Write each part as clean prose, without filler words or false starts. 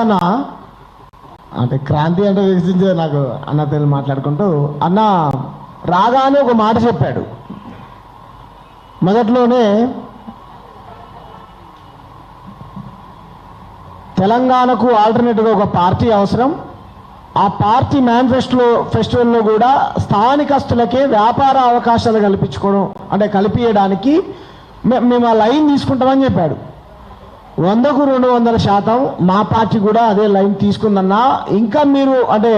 అన్న అంటే క్రాంతి అంటే వికసించే నాకు అన్న పేరు మాట్లాడుకుంటూ అన్న రాగానే ఒక మాట చెప్పాడు. మొదట్లోనే తెలంగాణకు ఆల్టర్నేటివ్గా ఒక పార్టీ అవసరం. ఆ పార్టీ ఫెస్టివల్లో కూడా స్థానికస్తులకే వ్యాపార అవకాశాలు కల్పించుకోవడం అంటే కల్పించడానికి మేము ఆ లైన్ తీసుకుంటామని చెప్పాడు. 100కు 200% మా పార్టీ కూడా అదే లైన్ తీసుకుందన్నా. ఇంకా మీరు అంటే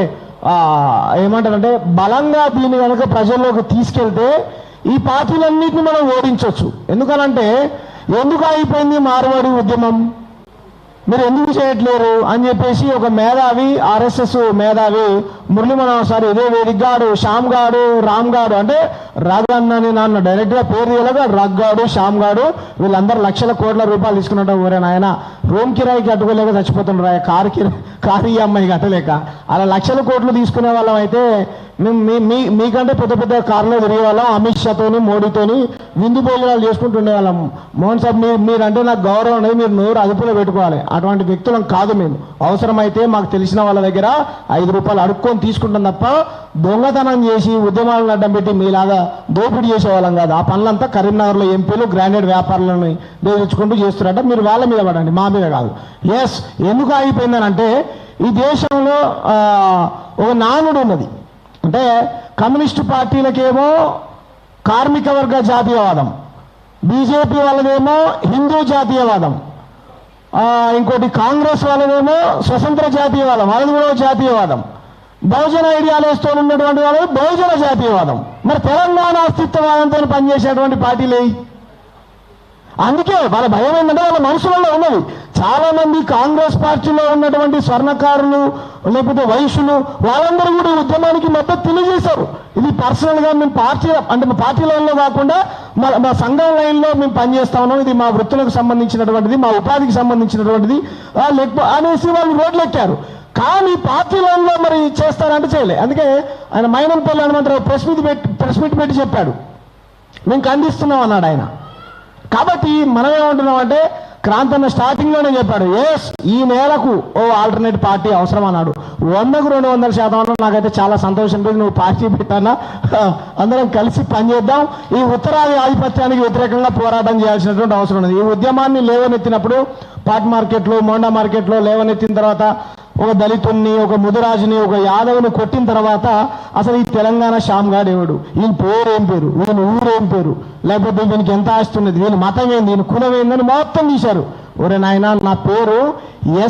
ఏమంటారంటే బలంగా దీన్ని కనుక ప్రజల్లోకి తీసుకెళ్తే ఈ పార్టీలన్నింటినీ మనం ఓడించవచ్చు. ఎందుకనంటే ఎందుకు అయిపోయింది మార్వాడి ఉద్యమం, మీరు ఎందుకు చేయట్లేరు అని చెప్పేసి ఒక మేధావి ఆర్ఎస్ఎస్ మేధావి మురళీ మనోహర్ ఇదే వేదికగాడు శ్యామ్ గాడు రామ్ గాడు అంటే రగ్ అన్నని నన్ను డైరెక్ట్గా పేరు తీయలేక రగ్ గాడు శ్యామ్ గాడు వీళ్ళందరూ లక్షల కోట్ల రూపాయలు తీసుకున్నట్టు ఊరే నాయన రూమ్ కిరాయికి కట్టుకోలేక చచ్చిపోతుండ్రు, కారు ఈఎంఐ కట్టలేక అలా లక్షల కోట్లు తీసుకునే వాళ్ళం అయితే మీకంటే పెద్ద పెద్ద కారులో తిరిగే వాళ్ళం. అమిత్ షాతోని మోడీతోని విందు భోజనాలు చేసుకుంటుండే వాళ్ళం. మోహన్ సాబ్ మీరంటే నాకు గౌరవం అనేది మీరు నోరు అదుపులో పెట్టుకోవాలి. అటువంటి వ్యక్తులం కాదు మేము. అవసరమైతే మాకు తెలిసిన వాళ్ళ దగ్గర 5 రూపాయలు అడుక్కొని తీసుకుంటాం తప్ప దొంగతనం చేసి ఉద్యమాలను అడ్డం పెట్టి మీలాగా దోపిడీ చేసేవాళ్ళం కాదు. ఆ పనులంతా కరీంనగర్లో ఎంపీలు గ్రాండెడ్ వ్యాపారులను తెచ్చుకుంటూ చేస్తున్నారంట. మీరు వాళ్ళ మీద పడండి, మా మీద కాదు. ఎస్, ఎందుకు ఆగిపోయిందనంటే ఈ దేశంలో ఒక నానుడు ఉన్నది. అంటే కమ్యూనిస్టు పార్టీలకేమో కార్మిక వర్గ జాతీయవాదం, బీజేపీ వాళ్ళదేమో హిందూ జాతీయవాదం, ఇంకోటి కాంగ్రెస్ వాళ్ళదేమో స్వతంత్ర జాతీయవాదం, వాళ్ళది కూడా జాతీయవాదం, బహుజన ఐడియాలజీతో ఉన్నటువంటి వాళ్ళు బహుజన జాతీయవాదం. మరి తెలంగాణ అస్తిత్వవాదంతో పనిచేసేటువంటి పార్టీలే. అందుకే వాళ్ళ భయం ఏంటంటే వాళ్ళ మనసులలో ఉన్నది. చాలా మంది కాంగ్రెస్ పార్టీలో ఉన్నటువంటి స్వర్ణకారులు లేకపోతే వైశ్యులు వాళ్ళందరూ కూడా ఉద్యమానికి మద్దతు తెలియజేశారు. ఇది పర్సనల్గా మేము పార్టీ అంటే మా పార్టీ లైన్లో కాకుండా మా సంఘం లైన్లో మేము పనిచేస్తా ఉన్నాం, ఇది మా వృత్తులకు సంబంధించినటువంటిది, మా ఉపాధికి సంబంధించినటువంటిది అనేసి వాళ్ళు రోడ్లు ఎక్కారు. కానీ పార్టీ లైన్లో మరి చేస్తారంటే చేయలే. అందుకే ఆయన మైనంపల్లి హనుమంతరావు ప్రెస్ మీట్ పెట్టి చెప్పాడు, మేము ఖండిస్తున్నాం అన్నాడు ఆయన. కాబట్టి మనం ఏమంటున్నాం అంటే క్రాంతన్న స్టార్టింగ్లోనే చెప్పాడు, ఎస్ ఈ నేలకు ఓ ఆల్టర్నేట్ పార్టీ అవసరం అన్నాడు. 100కు 200% నాకైతే చాలా సంతోషం. నువ్వు పార్టీ పెట్టానా, అందరం కలిసి పనిచేద్దాం. ఈ ఉత్తరాది ఆధిపత్యానికి వ్యతిరేకంగా పోరాటం చేయాల్సినటువంటి అవసరం ఉంది. ఈ ఉద్యమాన్ని లేవనెత్తినప్పుడు పాట్ మార్కెట్లో మోండా మార్కెట్లో లేవనెత్తిన తర్వాత ఒక దళితుణ్ణి ఒక ముదిరాజుని ఒక యాదవ్ని కొట్టిన తర్వాత అసలు ఈ తెలంగాణ శ్యామ్ గాడు ఎవడు, ఈయన పేరు ఏం పేరు, ఈయన ఊరేం పేరు, లేకపోతే దీనికి ఎంత ఆస్తున్నది, వీళ్ళ మతం ఏంది, ఈయన కులం ఏందని మొత్తం తీశారు. ఒరే నాయన నా పేరు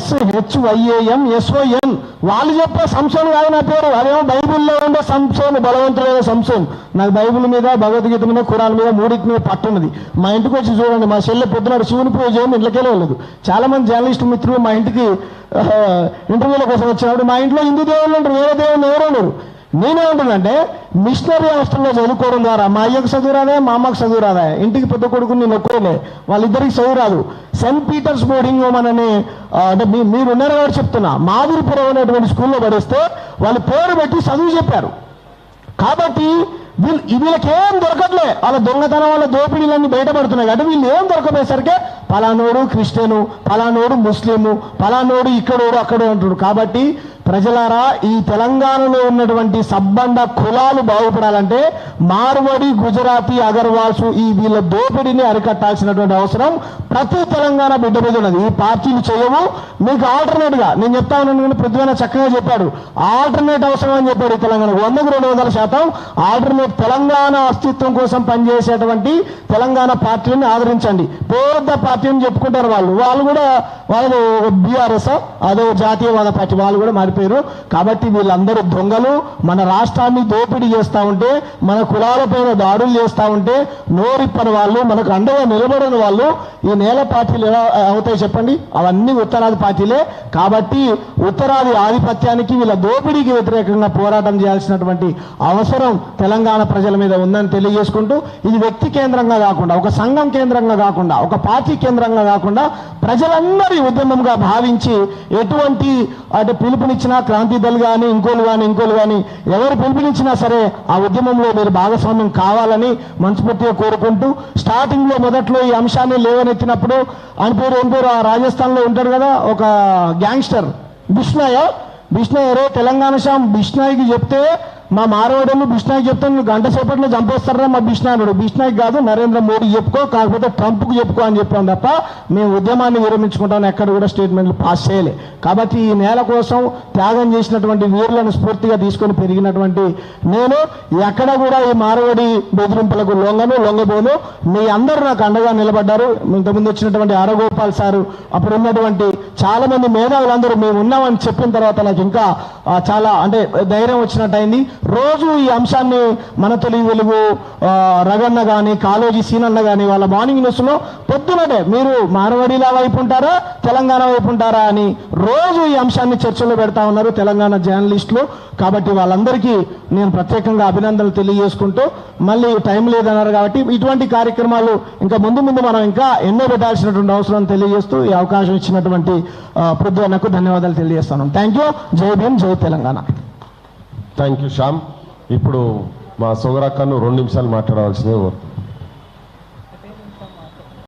SHYAM వాళ్ళు చెప్పే సంసోన్ కాదు నా పేరు. అదేమో బైబిల్లో ఉండే సంసోన్, బలవంతుడైన సంసోన్. నాకు బైబిల్ మీద భగవద్గీత మీద ఖురాన్ మీద మూడింటి మీద పట్టున్నది. మా ఇంటికి వచ్చి చూడండి, మా చెల్లె పొద్దునాడు శివుని పూజ చేయని ఇంట్లోకెళ్ళి వెళ్ళదు. చాలా మంది జర్నలిస్టు మిత్రులు మా ఇంటికి ఇంటర్వ్యూల కోసం వచ్చినప్పుడు మా ఇంట్లో హిందూ దేవుళ్ళు ఉంటారు, వేరే దేవుళ్ళు ఎవరు ఉండరు. నేనేమంటున్నానంటే మిషనరీ హాస్టల్లో చదువుకోవడం ద్వారా మా అయ్యకు చదువు రాదే, మా అమ్మకు చదువు రాదా, ఇంటికి పెద్ద కొడుకుని నేను ఒక్కడే, వాళ్ళిద్దరికి చదువు రాదు. సెయింట్ పీటర్స్ బోర్డింగ్ హోమ్ అని అంటే మీరు ఉన్నారు కాబట్టి చెప్తున్నా, మాదిరిపురం అనేటువంటి స్కూల్లో పడేస్తే వాళ్ళు పేరు పెట్టి చదువు చెప్పారు. కాబట్టి వీళ్ళకేం దొరకట్లే, వాళ్ళ దొంగతనం వాళ్ళ దోపిడీలన్నీ బయటపడుతున్నాయి. అంటే వీళ్ళు ఏం దొరకపోయేసరికి పలానోడు క్రిస్టియను, పలానోడు ముస్లిము, పలానోడు ఇక్కడోడు అక్కడో అంటాడు. కాబట్టి ప్రజలారా, ఈ తెలంగాణలో ఉన్నటువంటి సబ్బండ కులాలు బాగుపడాలంటే మార్వడి, గుజరాతీ, అగర్వాల్స్ ఈ వీళ్ళ దోపిడీని అరికట్టాల్సినటువంటి అవసరం ప్రతి తెలంగాణ బిడ్డ మీద ఉన్నది. ఈ పార్టీలు చేయవు. మీకు ఆల్టర్నేట్గా నేను చెప్తా ఉన్నాను, పృథ్వీన చక్కగా చెప్పాడు, ఆల్టర్నేట్ అవసరం అని చెప్పాడు. ఈ తెలంగాణ 100కు 200% ఆల్టర్నేట్ తెలంగాణ అస్తిత్వం కోసం పనిచేసేటువంటి తెలంగాణ పార్టీని ఆదరించండి. పెద్ద పార్టీని చెప్పుకుంటారు వాళ్ళు కూడా వాళ్ళు బీఆర్ఎస్ అదో జాతీయవాద పార్టీ, వాళ్ళు కూడా మారిపోయారు. కాబట్టి వీళ్ళందరూ దొంగలు. మన రాష్ట్రాన్ని దోపిడీ చేస్తూ ఉంటే, మన కులాలపైన దాడులు చేస్తూ ఉంటే నోరిప్పని వాళ్ళు, మనకు అండగా నిలబడని వాళ్ళు ఈ నేల పార్టీలు ఎలా అవుతాయి చెప్పండి? అవన్నీ ఉత్తరాది పార్టీలే. కాబట్టి ఉత్తరాది ఆధిపత్యానికి వీళ్ళ దోపిడీకి వ్యతిరేకంగా పోరాటం చేయాల్సినటువంటి అవసరం తెలంగాణ ప్రజల మీద ఉందని తెలియజేసుకుంటూ, ఇది వ్యక్తి కేంద్రంగా కాకుండా, ఒక సంఘం కేంద్రంగా కాకుండా, ఒక పార్టీ కేంద్రంగా కాకుండా ప్రజలందరి ఉద్యమంగా భావించి ఎటువంటి అంటే పిలుపునిచ్చిన పిలుపునిచ్చినా క్రాంతి దళ్ కానీ ఇంకోలు కానీ ఎవరు పిలుపునిచ్చినా సరే ఆ ఉద్యమంలో మీరు భాగస్వామ్యం కావాలని మనస్ఫూర్తిగా కోరుకుంటూ, స్టార్టింగ్లో మొదట్లో ఈ అంశాన్ని లేవనెత్తినప్పుడు ఆయన పేరు ఏం పేరు, ఆ రాజస్థాన్లో ఉంటాడు కదా ఒక గ్యాంగ్స్టర్ బిష్నాయ్ తెలంగాణ శ్యామ్ బిష్నాయ్కి చెప్తే మా మారవాడలు బిష్నాయ్కి చెప్తే నువ్వు గంట సేపట్లో చంపేస్తారా మా బిష్నాయుడు. బిష్నాయ్కి కాదు నరేంద్ర మోడీ చెప్పుకో, కాకపోతే ట్రంప్కు చెప్పుకో అని చెప్పాం తప్ప మేము ఉద్యమాన్ని విరమించుకుంటామని ఎక్కడ కూడా స్టేట్మెంట్లు పాస్ చేయలే. కాబట్టి ఈ నేల కోసం త్యాగం చేసినటువంటి వీరులను స్ఫూర్తిగా తీసుకొని పెరిగినటువంటి నేను ఎక్కడ కూడా ఈ మారవాడి బెదిరింపులకు లొంగబోను. మీ అందరూ నాకు అండగా నిలబడ్డారు. ఇంతకుముందు వచ్చినటువంటి ఆరగోపాల్ సారు, అప్పుడు ఉన్నటువంటి చాలా మంది మేధావులందరూ మేము ఉన్నామని చెప్పిన తర్వాత నాకు ఇంకా చాలా అంటే ధైర్యం వచ్చినట్టయింది. రోజు ఈ అంశాన్ని మన తొలి వెలుగు రగన్న కానీ కాళోజీ సీనన్న కానీ వాళ్ళ మార్నింగ్ న్యూస్లో పొద్దునటే మీరు మార్వాడీల వైపు ఉంటారా తెలంగాణ వైపు ఉంటారా అని రోజు ఈ అంశాన్ని చర్చలో పెడతా ఉన్నారు తెలంగాణ జర్నలిస్టులు. కాబట్టి వాళ్ళందరికీ నేను ప్రత్యేకంగా అభినందనలు తెలియజేసుకుంటూ, మళ్ళీ టైం లేదన్నారు కాబట్టి ఇటువంటి కార్యక్రమాలు ఇంకా ముందు మనం ఇంకా ఎన్నో పెట్టాల్సినటువంటి అవసరం తెలియజేస్తూ ఈ అవకాశం ఇచ్చినటువంటి పృథ్వన్నకు ధన్యవాదాలు తెలియజేస్తాను. Thank you. జై భీమ్, జై తెలంగాణ. Thank you Shyam. ఇప్పుడు మా సోగరక్కను 2 నిమిషాలు మాట్లాడవలసిందే.